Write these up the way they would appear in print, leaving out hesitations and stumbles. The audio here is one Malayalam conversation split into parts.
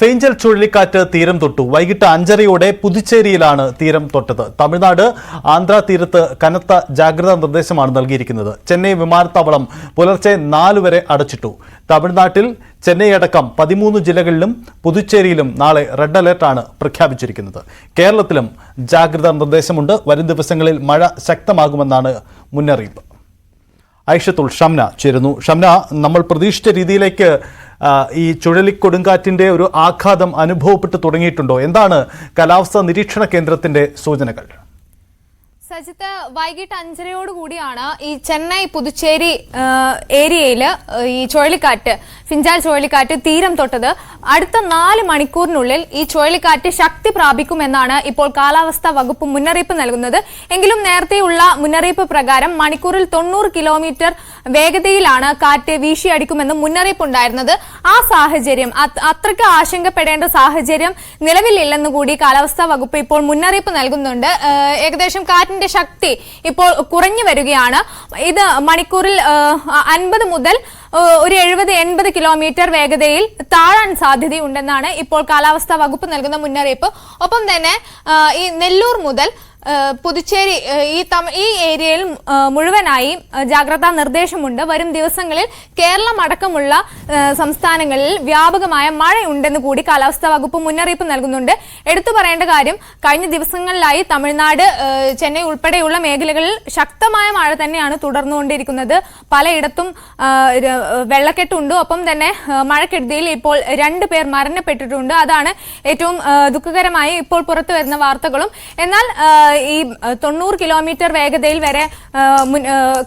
ഫെയ്ഞ്ചൽ ചുഴലിക്കാറ്റ് തീരം തൊട്ടു. വൈകിട്ട് 5:30 പുതുച്ചേരിയിലാണ് തീരം തൊട്ടത്. തമിഴ്നാട് ആന്ധ്ര തീരത്ത് കനത്ത ജാഗ്രതാ നിർദ്ദേശമാണ് നൽകിയിരിക്കുന്നത്. ചെന്നൈ വിമാനത്താവളം പുലർച്ചെ 4 വരെ അടച്ചിട്ടു. തമിഴ്നാട്ടിൽ ചെന്നൈ അടക്കം 13 ജില്ലകളിലും പുതുച്ചേരിയിലും നാളെ റെഡ് അലർട്ടാണ് പ്രഖ്യാപിച്ചിരിക്കുന്നത്. കേരളത്തിലും ജാഗ്രതാ നിർദ്ദേശമുണ്ട്. വരും ദിവസങ്ങളിൽ മഴ ശക്തമാകുമെന്നാണ് മുന്നറിയിപ്പ്. ഐഷത്തുൽ ഷംന ചേരുന്നു. ഷംന, നമ്മൾ പ്രതീക്ഷിച്ച രീതിയിലേക്ക് ഈ ചുഴലിക്കൊടുങ്കാറ്റിന്റെ ഒരു ആഘാതം അനുഭവപ്പെട്ടു തുടങ്ങിയിട്ടുണ്ടോ? എന്താണ് കാലാവസ്ഥാ നിരീക്ഷണ കേന്ദ്രത്തിന്റെ സൂചനകൾ? സജിത്ത്, വൈകിട്ട് 5:30 ഈ ചെന്നൈ പുതുച്ചേരി ഏരിയയിൽ ഈ ചുഴലിക്കാറ്റ് ഫിഞ്ചാൽ ചുഴലിക്കാറ്റ് തീരം തൊട്ടത്. അടുത്ത 4 മണിക്കൂറിനുള്ളിൽ ഈ ചുഴലിക്കാറ്റ് ശക്തി പ്രാപിക്കുമെന്നാണ് ഇപ്പോൾ കാലാവസ്ഥാ വകുപ്പ് മുന്നറിയിപ്പ് നൽകുന്നത്. എങ്കിലും നേരത്തെയുള്ള മുന്നറിയിപ്പ് പ്രകാരം മണിക്കൂറിൽ 90 കിലോമീറ്റർ വേഗതയിലാണ് കാറ്റ് വീശിയടിക്കുമെന്ന് മുന്നറിയിപ്പുണ്ടായിരുന്നത്. ആ സാഹചര്യം അത്രയ്ക്ക് ആശങ്കപ്പെടേണ്ട സാഹചര്യം നിലവിലില്ലെന്ന് കൂടി കാലാവസ്ഥാ വകുപ്പ് ഇപ്പോൾ മുന്നറിയിപ്പ് നൽകുന്നുണ്ട്. ഏകദേശം കാറ്റിന്റെ ശക്തി ഇപ്പോൾ കുറഞ്ഞു വരികയാണ്. ഇത് മണിക്കൂറിൽ 50 മുതൽ ഒരു 70-80 കിലോമീറ്റർ വേഗതയിൽ താഴാൻ സാധ്യതയുണ്ടെന്നാണ് ഇപ്പോൾ കാലാവസ്ഥാ വകുപ്പ് നൽകുന്ന മുന്നറിയിപ്പ്. ഒപ്പം തന്നെ ഈ നെല്ലൂർ മുതൽ പുതുച്ചേരി ഈ ഏരിയയിൽ മുഴുവനായി ജാഗ്രതാ നിർദ്ദേശമുണ്ട്. വരും ദിവസങ്ങളിൽ കേരളം അടക്കമുള്ള സംസ്ഥാനങ്ങളിൽ വ്യാപകമായ മഴയുണ്ടെന്ന് കൂടി കാലാവസ്ഥാ വകുപ്പ് മുന്നറിയിപ്പ് നൽകുന്നുണ്ട്. എടുത്തു പറയേണ്ട കാര്യം, കഴിഞ്ഞ ദിവസങ്ങളിലായി തമിഴ്നാട്, ചെന്നൈ ഉൾപ്പെടെയുള്ള മേഖലകളിൽ ശക്തമായ മഴ തന്നെയാണ് തുടർന്നുകൊണ്ടിരിക്കുന്നത്. പലയിടത്തും വെള്ളക്കെട്ടുണ്ട്. ഒപ്പം തന്നെ മഴക്കെടുതിയിൽ ഇപ്പോൾ 2 പേർ മരണപ്പെട്ടിട്ടുണ്ട്. അതാണ് ഏറ്റവും ദുഃഖകരമായി ഇപ്പോൾ പുറത്തു വരുന്ന വാർത്തകളും. എന്നാൽ ഈ 90 കിലോമീറ്റർ വേഗതയിൽ വരെ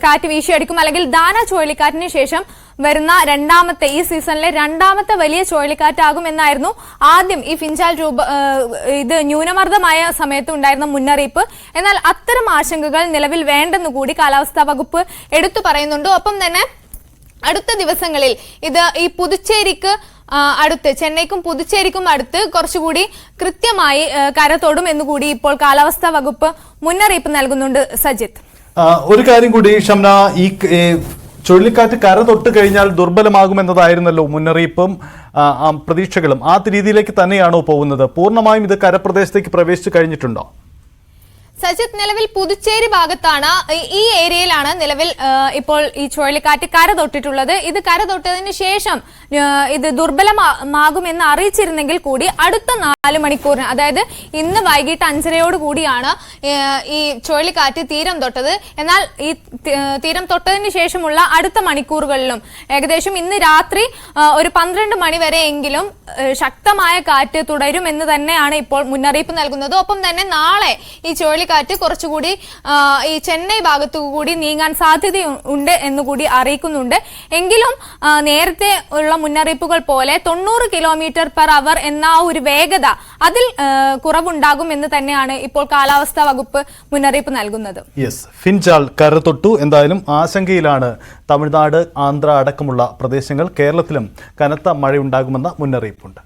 കാറ്റ് വീശിയടിക്കും. അല്ലെങ്കിൽ ദാന ചുഴലിക്കാറ്റിന് ശേഷം വരുന്ന ഈ സീസണിലെ രണ്ടാമത്തെ വലിയ ചുഴലിക്കാറ്റാകുമെന്നായിരുന്നു ആദ്യം ഈ ഫിഞ്ചാൽ ഇത് ന്യൂനമർദ്ദമായ സമയത്ത് ഉണ്ടായിരുന്ന മുന്നറിയിപ്പ്. എന്നാൽ അത്തരം ആശങ്കകൾ നിലവിൽ വേണ്ടെന്ന് കൂടി കാലാവസ്ഥാ വകുപ്പ് എടുത്തു പറയുന്നുണ്ട്. ഒപ്പം തന്നെ അടുത്ത ദിവസങ്ങളിൽ ഇത് ഈ പുതുച്ചേരിക്ക് അടുത്ത്, ചെന്നൈക്കും പുതുച്ചേരിക്കും അടുത്ത് കുറച്ചുകൂടി കൃത്യമായി കരതൊടും എന്നുകൂടി ഇപ്പോൾ കാലാവസ്ഥാ വകുപ്പ് മുന്നറിയിപ്പ് നൽകുന്നുണ്ട്. സജിത്ത്, ഒരു കാര്യം കൂടി ഷംന, ഈ ചുഴലിക്കാറ്റ് കര തൊട്ട് കഴിഞ്ഞാൽ ദുർബലമാകുമെന്നതായിരുന്നല്ലോ മുന്നറിയിപ്പും പ്രതീക്ഷകളും. ആ രീതിയിലേക്ക് തന്നെയാണോ പോകുന്നത്? പൂർണ്ണമായും ഇത് കരപ്രദേശത്തേക്ക് പ്രവേശിച്ചു കഴിഞ്ഞിട്ടുണ്ടോ? സജിത്ത്, നിലവിൽ പുതുച്ചേരി ഭാഗത്താണ്, ഈ ഏരിയയിലാണ് നിലവിൽ ഇപ്പോൾ ഈ ചുഴലിക്കാറ്റ് കര തൊട്ടിട്ടുള്ളത്. ഇത് കര തൊട്ടതിന് ശേഷം ഇത് ദുർബലമാകുമെന്ന് അറിയിച്ചിരുന്നെങ്കിൽ കൂടി അടുത്ത 4 മണിക്കൂറിന്, അതായത് ഇന്ന് വൈകിട്ട് 5:30 കൂടിയാണ് ഈ ചുഴലിക്കാറ്റ് തീരം തൊട്ടത്. എന്നാൽ ഈ തീരം തൊട്ടതിന് ശേഷമുള്ള അടുത്ത മണിക്കൂറുകളിലും ഏകദേശം ഇന്ന് രാത്രി ഒരു 12 മണി വരെയെങ്കിലും ശക്തമായ കാറ്റ് തുടരുമെന്ന് തന്നെയാണ് ഇപ്പോൾ മുന്നറിയിപ്പ് നൽകുന്നത്. ഒപ്പം തന്നെ നാളെ ഈ ചുഴലിക്കാറ്റ് കുറച്ചുകൂടി ഈ ചെന്നൈ ഭാഗത്തു കൂടി നീങ്ങാൻ സാധ്യതയുണ്ട് എന്നുകൂടി അറിയിക്കുന്നുണ്ട്. എങ്കിലും നേരത്തെ ഉള്ള മുന്നറിയിപ്പുകൾ പോലെ 90 km/h എന്ന ഒരു വേഗത, അതിൽ കുറവുണ്ടാകും എന്ന് തന്നെയാണ് ഇപ്പോൾ കാലാവസ്ഥാ വകുപ്പ് മുന്നറിയിപ്പ് നൽകുന്നത്. ഫിഞ്ചാൽ കരതൊട്ടു. എന്തായാലും ആശങ്കയിലാണ് തമിഴ്നാട്, ആന്ധ്ര അടക്കമുള്ള പ്രദേശങ്ങൾ. കേരളത്തിലും കനത്ത മഴയുണ്ടാകുമെന്ന മുന്നറിയിപ്പുണ്ട്.